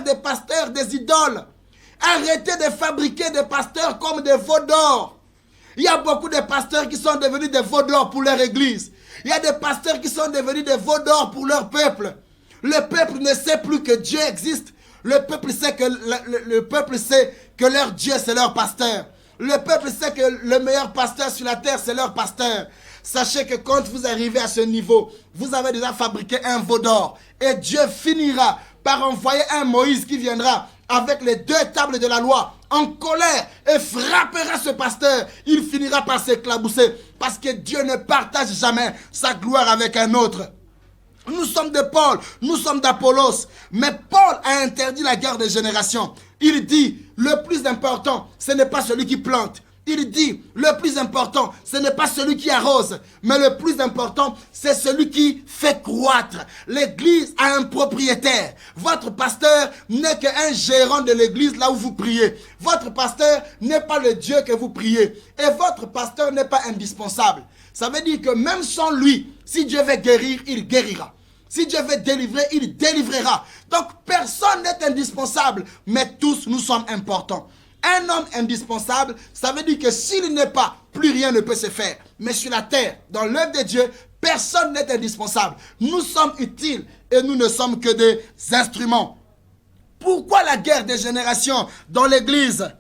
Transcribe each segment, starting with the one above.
faire des pasteurs des idoles. Arrêtez de fabriquer des pasteurs comme des veaux d'or. Il y a beaucoup de pasteurs qui sont devenus des veaux d'or pour leur église. Il y a des pasteurs qui sont devenus des veaux d'or pour leur peuple. Le peuple ne sait plus que Dieu existe. Le peuple sait que, le peuple sait que leur Dieu, c'est leur pasteur. Le peuple sait que le meilleur pasteur sur la terre, c'est leur pasteur. Sachez que quand vous arrivez à ce niveau, vous avez déjà fabriqué un veau d'or. Et Dieu finira par envoyer un Moïse qui viendra avec les 2 tables de la loi en colère et frappera ce pasteur. Il finira par s'éclabousser parce que Dieu ne partage jamais sa gloire avec un autre. Nous sommes de Paul, nous sommes d'Apollos. Mais Paul a interdit la guerre des générations. Il dit, le plus important, ce n'est pas celui qui plante. Il dit, le plus important, ce n'est pas celui qui arrose. Mais le plus important, c'est celui qui fait croître. L'église a un propriétaire. Votre pasteur n'est qu'un gérant de l'église là où vous priez. Votre pasteur n'est pas le Dieu que vous priez. Et votre pasteur n'est pas indispensable. Ça veut dire que même sans lui, si Dieu veut guérir, il guérira. Si Dieu veut délivrer, il délivrera. Donc personne n'est indispensable, mais tous nous sommes importants. Un homme indispensable, ça veut dire que s'il n'est pas, plus rien ne peut se faire. Mais sur la terre, dans l'œuvre de Dieu, personne n'est indispensable. Nous sommes utiles et nous ne sommes que des instruments. Pourquoi la guerre des générations dans l'église?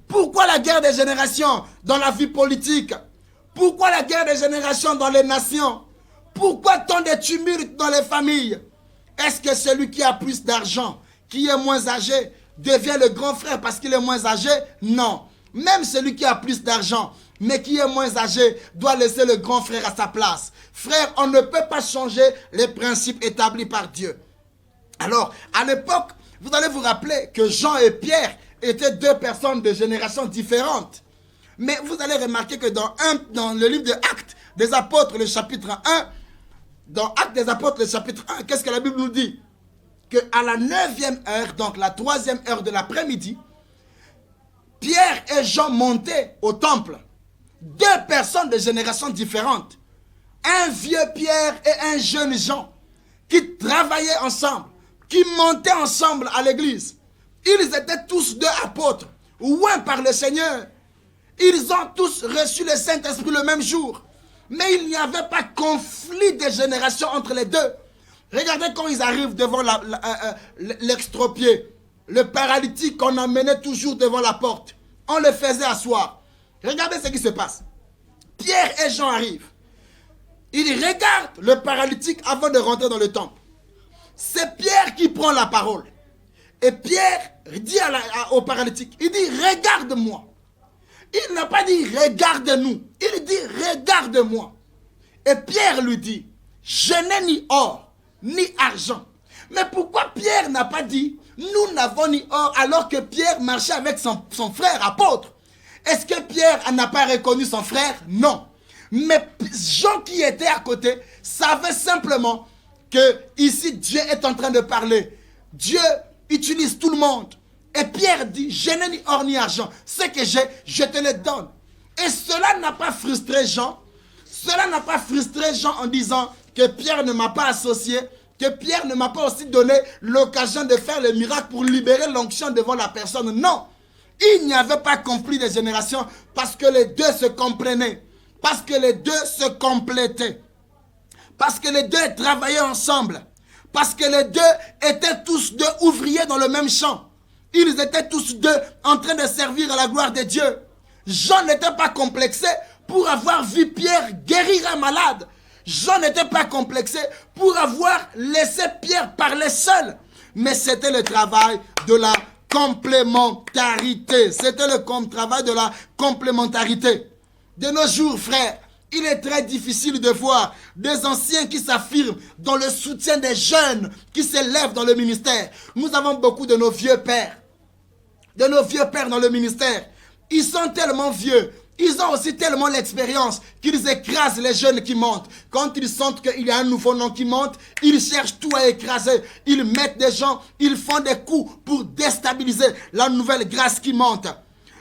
Pourquoi la guerre des générations dans la vie politique? Pourquoi la guerre des générations dans les nations? Pourquoi tant de tumultes dans les familles? Est-ce que celui qui a plus d'argent, qui est moins âgé, devient le grand frère parce qu'il est moins âgé? Non. Même celui qui a plus d'argent, mais qui est moins âgé, doit laisser le grand frère à sa place. Frère, on ne peut pas changer les principes établis par Dieu. Alors, à l'époque, vous allez vous rappeler que Jean et Pierre étaient 2 personnes de générations différentes. Mais vous allez remarquer que dans le livre de Actes des Apôtres, le chapitre 1, dans Actes des Apôtres, le chapitre 1, qu'est-ce que la Bible nous dit? Qu'à la 9e heure, donc la 3e heure de l'après-midi, Pierre et Jean montaient au temple. 2 personnes de générations différentes. Un vieux Pierre et un jeune Jean qui travaillaient ensemble, qui montaient ensemble à l'église. Ils étaient tous 2 apôtres, ouins par le Seigneur. Ils ont tous reçu le Saint-Esprit le même jour. Mais il n'y avait pas conflit de génération entre les 2. Regardez quand ils arrivent devant l'extropié, le paralytique qu'on emmenait toujours devant la porte. On le faisait asseoir. Regardez ce qui se passe. Pierre et Jean arrivent. Ils regardent le paralytique avant de rentrer dans le temple. C'est Pierre qui prend la parole. Et Pierre dit au paralytique, il dit, regarde-moi. Il n'a pas dit, regarde-nous. Il dit, regarde-moi. Et Pierre lui dit, je n'ai ni or, ni argent. Mais pourquoi Pierre n'a pas dit, nous n'avons ni or, alors que Pierre marchait avec son frère apôtre? Est-ce que Pierre n'a pas reconnu son frère? Non. Mais Jean qui était à côté savait simplement que ici Dieu est en train de parler. Dieu utilise tout le monde. Et Pierre dit, je n'ai ni or ni argent. Ce que j'ai, je te le donne. Et cela n'a pas frustré Jean. Cela n'a pas frustré Jean en disant que Pierre ne m'a pas associé, que Pierre ne m'a pas aussi donné l'occasion de faire le miracle pour libérer l'onction devant la personne. Non. Il n'y avait pas conflit de génération parce que les 2 se comprenaient. Parce que les 2 se complétaient. Parce que les 2 travaillaient ensemble. Parce que les 2 étaient tous 2 ouvriers dans le même champ. Ils étaient tous 2 en train de servir à la gloire de Dieu. Jean n'était pas complexé pour avoir vu Pierre guérir un malade. Jean n'était pas complexé pour avoir laissé Pierre parler seul. Mais c'était le travail de la complémentarité. C'était le travail de la complémentarité. De nos jours, frères, il est très difficile de voir des anciens qui s'affirment dans le soutien des jeunes qui s'élèvent dans le ministère. Nous avons beaucoup de nos vieux pères. De nos vieux pères dans le ministère. Ils sont tellement vieux. Ils ont aussi tellement l'expérience qu'ils écrasent les jeunes qui montent. Quand ils sentent qu'il y a un nouveau nom qui monte, ils cherchent tout à écraser. Ils mettent des gens, ils font des coups pour déstabiliser la nouvelle grâce qui monte.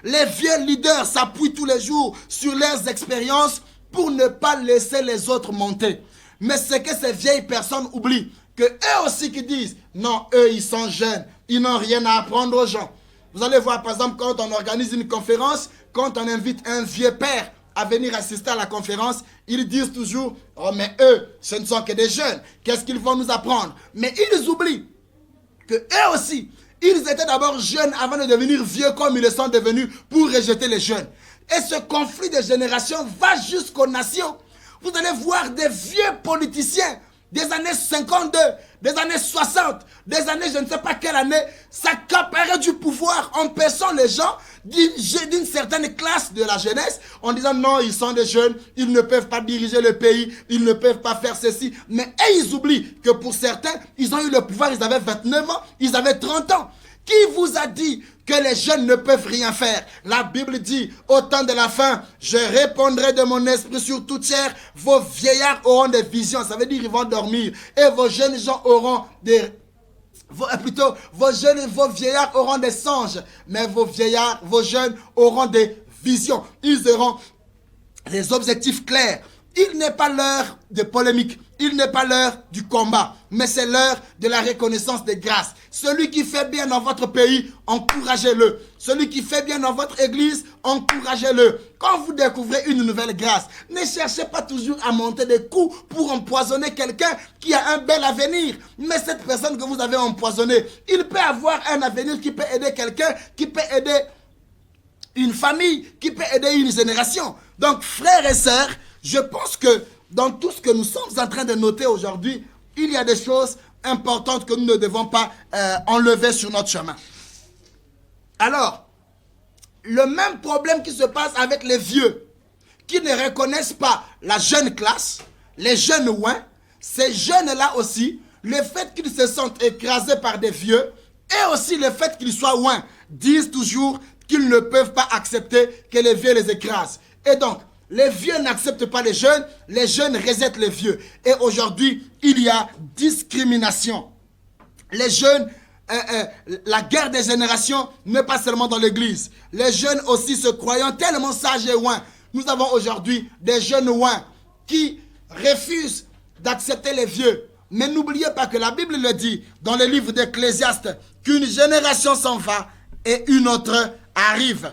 Les vieux leaders s'appuient tous les jours sur leurs expériences pour ne pas laisser les autres monter. Mais c'est que ces vieilles personnes oublient que eux aussi qui disent, non, eux ils sont jeunes, Ils n'ont rien à apprendre aux gens. Vous allez voir, par exemple, quand on organise une conférence, quand on invite un vieux père à venir assister à la conférence, ils disent toujours, oh mais eux, ce ne sont que des jeunes. Qu'est-ce qu'ils vont nous apprendre? Mais ils oublient que eux aussi, ils étaient d'abord jeunes avant de devenir vieux comme ils le sont devenus pour rejeter les jeunes. Et ce conflit de génération va jusqu'aux nations. Vous allez voir des vieux politiciens des années 52, des années 60, des années je ne sais pas quelle année, s'accaparer du pouvoir en empêchant les gens d'une certaine classe de la jeunesse en disant non, ils sont des jeunes, ils ne peuvent pas diriger le pays, ils ne peuvent pas faire ceci. Mais ils oublient que pour certains, ils ont eu le pouvoir, ils avaient 29 ans, ils avaient 30 ans. Qui vous a dit que les jeunes ne peuvent rien faire? La Bible dit, au temps de la fin, je répondrai de mon esprit sur toute chair, vos vieillards auront des visions, ça veut dire ils vont dormir, et vos jeunes gens auront des... vos vieillards auront des songes, mais vos jeunes auront des visions. Ils auront des objectifs clairs. Il n'est pas l'heure de polémique, il n'est pas l'heure du combat, mais c'est l'heure de la reconnaissance des grâces. Celui qui fait bien dans votre pays, encouragez-le. Celui qui fait bien dans votre église, encouragez-le. Quand vous découvrez une nouvelle grâce, ne cherchez pas toujours à monter des coups pour empoisonner quelqu'un qui a un bel avenir. Mais cette personne que vous avez empoisonnée, il peut avoir un avenir qui peut aider quelqu'un, qui peut aider une famille, qui peut aider une génération. Donc, frères et sœurs, je pense que dans tout ce que nous sommes en train de noter aujourd'hui, il y a des choses importantes que nous ne devons pas enlever sur notre chemin. Alors, le même problème qui se passe avec les vieux, qui ne reconnaissent pas la jeune classe, les jeunes ouins, ces jeunes-là aussi, le fait qu'ils se sentent écrasés par des vieux, et aussi le fait qu'ils soient ouins, disent toujours qu'ils ne peuvent pas accepter que les vieux les écrasent. Et donc, les vieux n'acceptent pas les jeunes rejettent les vieux. Et aujourd'hui, il y a discrimination. Les jeunes, la guerre des générations n'est pas seulement dans l'église. Les jeunes aussi se croyant tellement sages et ouins. Nous avons aujourd'hui des jeunes ouins qui refusent d'accepter les vieux. Mais n'oubliez pas que la Bible le dit dans le livre d'Ecclésiaste qu'une génération s'en va et une autre arrive.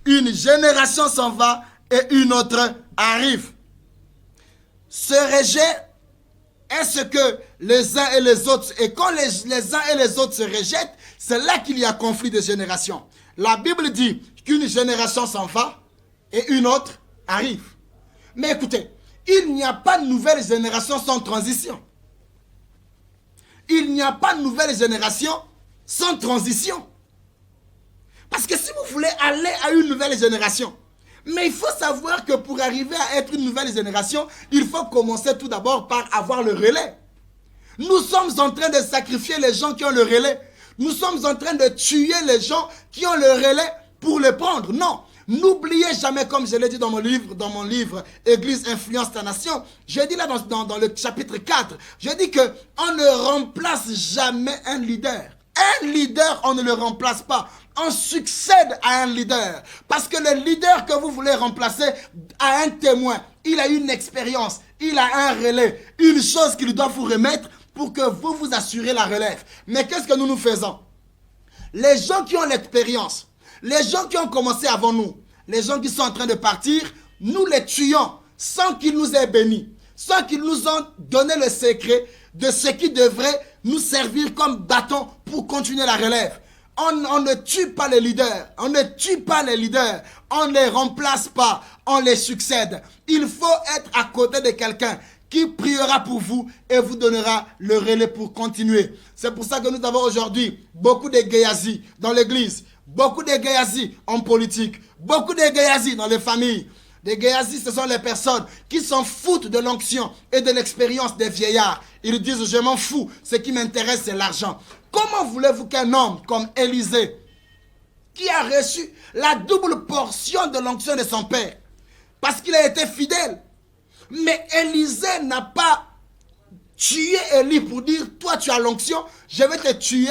Une génération s'en va et une autre arrive. Ce rejet est ce que les uns et les autres, et quand les uns et les autres se rejettent, c'est là qu'il y a conflit de génération. La Bible dit qu'une génération s'en va et une autre arrive. Mais écoutez, il n'y a pas de nouvelle génération sans transition. Il n'y a pas de nouvelle génération sans transition. Parce que si vous voulez aller à une nouvelle génération, mais il faut savoir que pour arriver à être une nouvelle génération, il faut commencer tout d'abord par avoir le relais. Nous sommes en train de sacrifier les gens qui ont le relais. Nous sommes en train de tuer les gens qui ont le relais pour le prendre. Non, n'oubliez jamais, comme je l'ai dit dans mon livre Église influence ta nation, j'ai dit là dans le chapitre 4, j'ai dit qu'on ne remplace jamais un leader. Un leader, on ne le remplace pas. On succède à un leader. Parce que le leader que vous voulez remplacer a un témoin. Il a une expérience. Il a un relais. Une chose qu'il doit vous remettre pour que vous vous assurez la relève. Mais qu'est-ce que nous faisons? Les gens qui ont l'expérience, les gens qui ont commencé avant nous, les gens qui sont en train de partir, nous les tuons sans qu'ils nous aient bénis. Sans qu'ils nous ont donné le secret de ce qui devrait nous servir comme bâton pour continuer la relève. On ne tue pas les leaders, on ne tue pas les leaders, on ne les remplace pas, on les succède. Il faut être à côté de quelqu'un qui priera pour vous et vous donnera le relais pour continuer. C'est pour ça que nous avons aujourd'hui beaucoup de Géasi dans l'église, beaucoup de Géasi en politique, beaucoup de Géasi dans les familles. Les Géasi, ce sont les personnes qui s'en foutent de l'onction et de l'expérience des vieillards. Ils disent, je m'en fous, ce qui m'intéresse, c'est l'argent. Comment voulez-vous qu'un homme comme Élisée, qui a reçu la double portion de l'onction de son père, parce qu'il a été fidèle, mais Élisée n'a pas tué Élie pour dire, toi tu as l'onction, je vais te tuer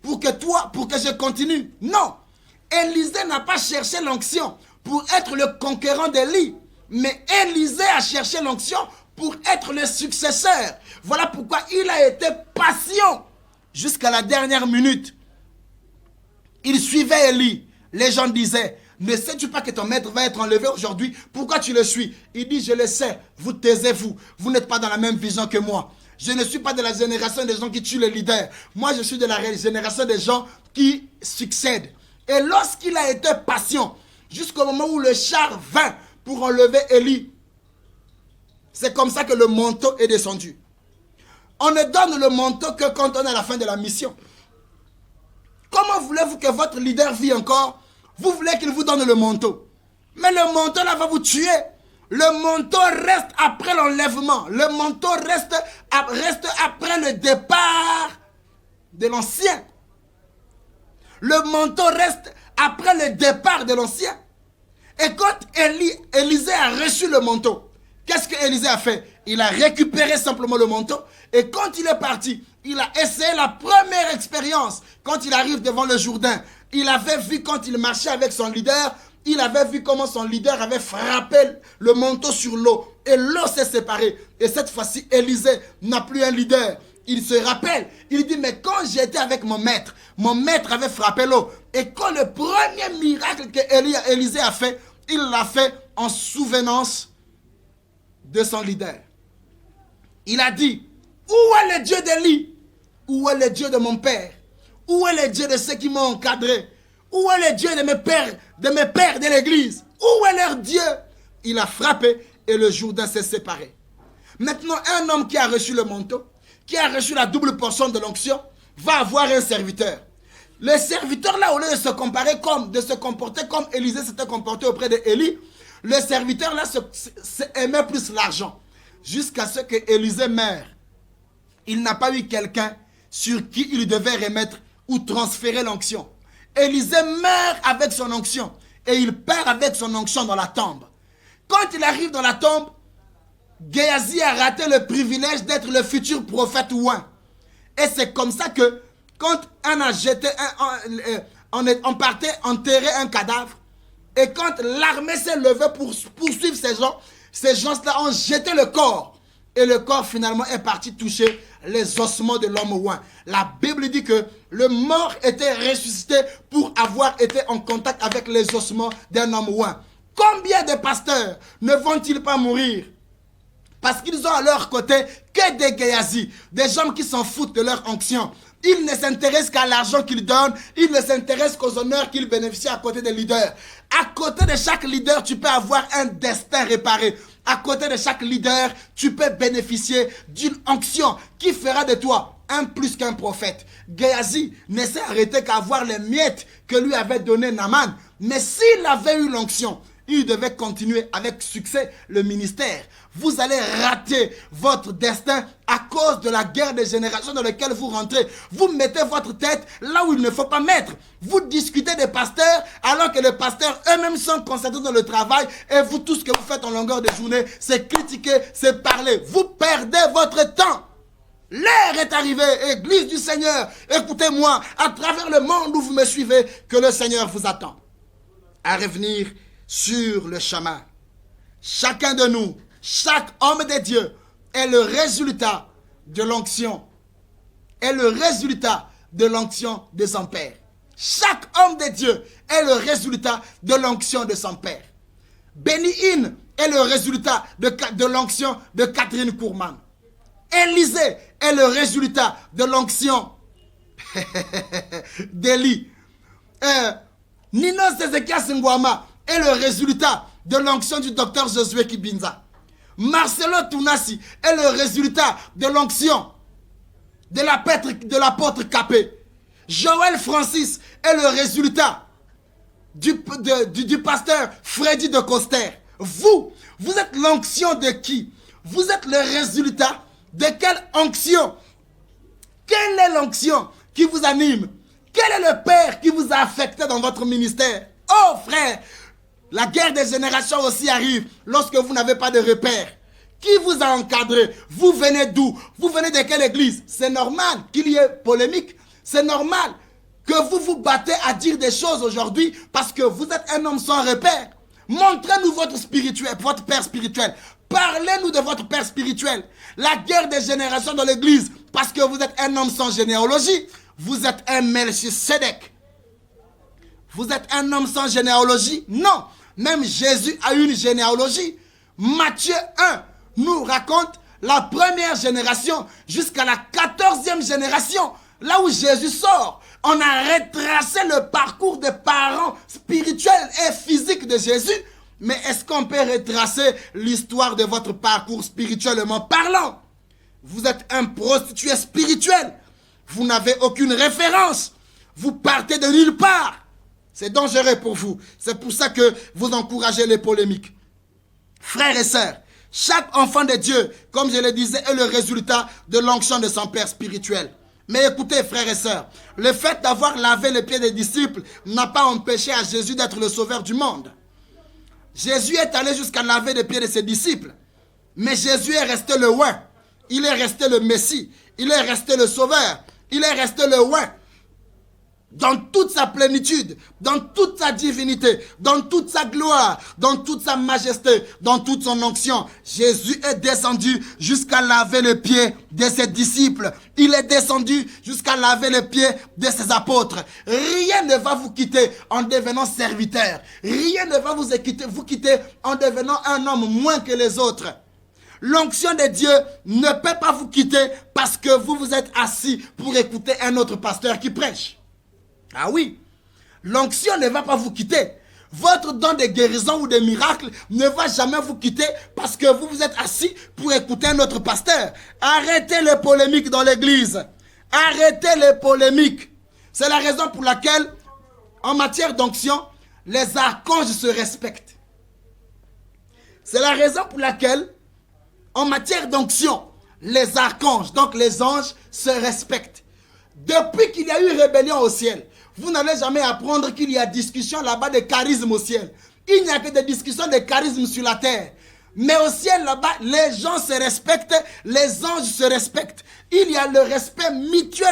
pour que je continue. Non, Élisée n'a pas cherché l'onction pour être le conquérant d'Élie, mais Élisée a cherché l'onction pour être le successeur. Voilà pourquoi il a été patient jusqu'à la dernière minute Il suivait Élie. Les gens disaient, ne sais-tu pas que ton maître va être enlevé aujourd'hui? Pourquoi tu le suis? Il dit, je le sais, vous taisez-vous. Vous n'êtes pas dans la même vision que moi. Je ne suis pas de la génération des gens qui tuent les leaders. Moi, je suis de la génération des gens qui succèdent. Et lorsqu'il a été patient, jusqu'au moment où le char vint pour enlever Élie, c'est comme ça que le manteau est descendu. On ne donne le manteau que quand on est à la fin de la mission. Comment voulez-vous que votre leader vit encore? Vous voulez qu'il vous donne le manteau. Mais le manteau là va vous tuer. Le manteau reste après l'enlèvement. Le manteau reste après le départ de l'ancien. Le manteau reste après le départ de l'ancien. Et quand Élisée a reçu le manteau, qu'est-ce que Élisée a fait? Il a récupéré simplement le manteau. Et quand il est parti, il a essayé la première expérience. Quand il arrive devant le Jourdain, il avait vu quand il marchait avec son leader, il avait vu comment son leader avait frappé le manteau sur l'eau. Et l'eau s'est séparée. Et cette fois-ci, Élisée n'a plus un leader. Il se rappelle, il dit, mais quand j'étais avec mon maître avait frappé l'eau. Et quand le premier miracle que Élisée a fait, il l'a fait en souvenance de son leader. Il a dit, où est le Dieu d'Élie? Où est le Dieu de mon père? Où est le Dieu de ceux qui m'ont encadré? Où est le Dieu de mes pères de l'église? Où est leur Dieu? Il a frappé et le Jourdain s'est séparé. Maintenant, un homme qui a reçu le manteau, qui a reçu la double portion de l'onction, va avoir un serviteur. Le serviteur là, au lieu de se comporter comme Élisée s'était comporté auprès d'Élie, le serviteur là aimait plus l'argent. Jusqu'à ce que Élisée meure. Il n'a pas eu quelqu'un sur qui il devait remettre ou transférer l'onction. Élisée meurt avec son onction et il perd avec son onction dans la tombe. Quand il arrive dans la tombe, Géasi a raté le privilège d'être le futur prophète ouin. Et c'est comme ça que quand on partait enterrer un cadavre, et quand l'armée s'est levée pour poursuivre ces gens-là ont jeté le corps. Et le corps finalement est parti toucher les ossements de l'homme ouin. La Bible dit que le mort était ressuscité pour avoir été en contact avec les ossements d'un homme ouin. Combien de pasteurs ne vont-ils pas mourir parce qu'ils ont à leur côté que des Géasi, des gens qui s'en foutent de leur onction. Ils ne s'intéressent qu'à l'argent qu'ils donnent, ils ne s'intéressent qu'aux honneurs qu'ils bénéficient à côté des leaders. À côté de chaque leader, tu peux avoir un destin réparé. À côté de chaque leader, tu peux bénéficier d'une onction qui fera de toi un plus qu'un prophète. Géasi ne s'est arrêté qu'à voir les miettes que lui avait donné Naaman. Mais s'il avait eu l'onction, il devait continuer avec succès le ministère. Vous allez rater votre destin à cause de la guerre des générations dans laquelle vous rentrez. Vous mettez votre tête là où il ne faut pas mettre. Vous discutez des pasteurs alors que les pasteurs eux-mêmes sont concentrés dans le travail et vous, tout ce que vous faites en longueur de journée, c'est critiquer, c'est parler. Vous perdez votre temps. L'heure est arrivée, Église du Seigneur. Écoutez-moi, à travers le monde où vous me suivez, que le Seigneur vous attend à revenir sur le chemin. Chacun de nous, chaque homme de Dieu est le résultat de l'onction. Est le résultat de l'onction de son Père. Chaque homme de Dieu est le résultat de l'onction de son Père. Béni-In est le résultat de l'onction de Catherine Kourman. Élisée est le résultat de l'onction d'Élie. Nino Sézéchias Ngwama est le résultat de l'onction du docteur Josué Kibinza. Marcelo Tounassi est le résultat de l'onction de l'apôtre Capé. Joël Francis est le résultat du pasteur Freddy de Coster. Vous êtes l'onction de qui? Vous êtes le résultat de quelle onction? Quelle est l'onction qui vous anime? Quel est le Père qui vous a affecté dans votre ministère? Oh frère, la guerre des générations aussi arrive lorsque vous n'avez pas de repère. Qui vous a encadré? Vous venez d'où? Vous venez de quelle église? C'est normal qu'il y ait polémique. C'est normal que vous vous battez à dire des choses aujourd'hui parce que vous êtes un homme sans repère. Montrez-nous votre père spirituel. Parlez-nous de votre père spirituel. La guerre des générations dans l'église parce que vous êtes un homme sans généalogie. Vous êtes un Melchisedec. Vous êtes un homme sans généalogie? Non. Même Jésus a une généalogie. Matthieu 1 nous raconte la première génération jusqu'à la 14e génération. Là où Jésus sort, on a retracé le parcours des parents spirituels et physiques de Jésus. Mais est-ce qu'on peut retracer l'histoire de votre parcours spirituellement parlant? Vous êtes un prostitué spirituel. Vous n'avez aucune référence. Vous partez de nulle part. C'est dangereux pour vous. C'est pour ça que vous encouragez les polémiques. Frères et sœurs, chaque enfant de Dieu, comme je le disais, est le résultat de l'onction de son Père spirituel. Mais écoutez, frères et sœurs, le fait d'avoir lavé les pieds des disciples n'a pas empêché à Jésus d'être le sauveur du monde. Jésus est allé jusqu'à laver les pieds de ses disciples. Mais Jésus est resté le roi. Il est resté le Messie. Il est resté le sauveur. Il est resté le roi. Dans toute sa plénitude, dans toute sa divinité, dans toute sa gloire, dans toute sa majesté, dans toute son onction, Jésus est descendu jusqu'à laver les pieds de ses disciples. Il est descendu jusqu'à laver les pieds de ses apôtres. Rien ne va vous quitter en devenant serviteur. Rien ne va vous quitter en devenant un homme moins que les autres. L'onction de Dieu ne peut pas vous quitter parce que vous vous êtes assis pour écouter un autre pasteur qui prêche. Ah oui, l'onction ne va pas vous quitter. Votre don de guérison ou de miracle ne va jamais vous quitter parce que vous vous êtes assis pour écouter un autre pasteur. Arrêtez les polémiques dans l'église. Arrêtez les polémiques. C'est la raison pour laquelle, en matière d'onction, les archanges se respectent. C'est la raison pour laquelle, en matière d'onction, les archanges, donc les anges, se respectent. Depuis qu'il y a eu rébellion au ciel, vous n'allez jamais apprendre qu'il y a discussion là-bas de charisme au ciel. Il n'y a que des discussions de charisme sur la terre. Mais au ciel là-bas, les gens se respectent, les anges se respectent. Il y a le respect mutuel.